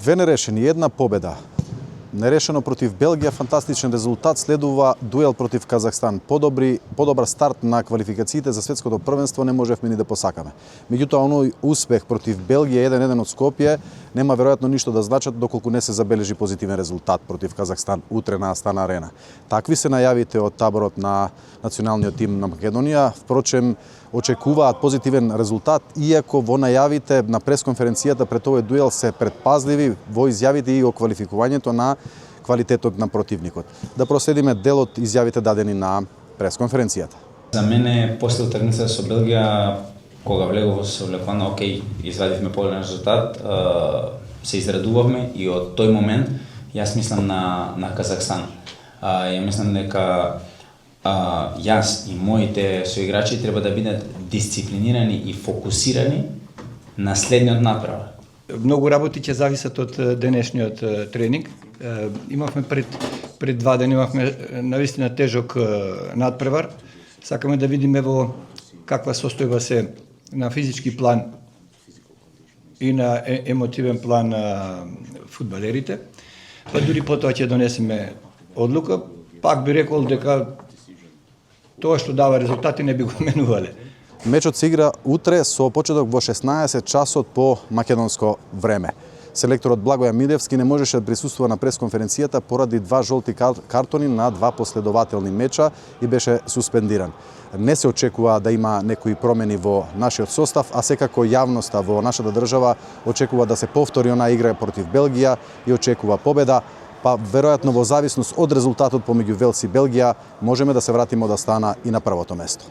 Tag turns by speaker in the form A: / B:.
A: Две нерешени, една победа. Нерешено против Белгија, фантастичен резултат, следува дуел против Казахстан. Подобар старт на квалификациите за светското првенство не можевме ни да посакаме. Меѓутоа, оној успех против Белгија 1-1 од Скопје нема веројатно ништо да значат доколку не се забележи позитивен резултат против Казахстан утре на Астана Арена. Такви се најавите од таборот на националниот тим на Македонија. Впрочем, очекуваат позитивен резултат, иако во најавите на пресконференцијата пред овој дуел се предпазливи во изјавите и о квалификувањето на квалитетот на противникот. Да проследиме дел од изјавите дадени на пресконференцијата.
B: За мене после утакмицата со Белгија, кога влегов со влекувана, окей, извадивме поголем резултат, се израдувавме и од тој момент јас мислам на Казахстан. Ја мислам дека јас и моите соиграчи треба да бидат дисциплинирани и фокусирани на следниот натпревар.
C: Многу работи ќе зависат од денешниот тренинг. Имавме пред 2 дена имавме навистина тежок натпревар. Сакаме да видиме во каква состојба се на физички план и на емотивен план фудбалерите. Па дури потоа ќе донесеме одлука. Пак би рекол дека тоа што дава резултати не би го менувале.
A: Мечот се игра утре со почеток во 16 часот по македонско време. Селекторот Благоја Милевски не можеше да присуствува на пресконференцијата поради 2 жолти картони на 2 последователни меча и беше суспендиран. Не се очекува да има некои промени во нашиот состав, а секако јавноста во нашата држава очекува да се повтори онаа игра против Белгија и очекува победа, па веројатно во зависност од резултатот помеѓу Велс и Белгија можеме да се вратиме од Астана и на првото место.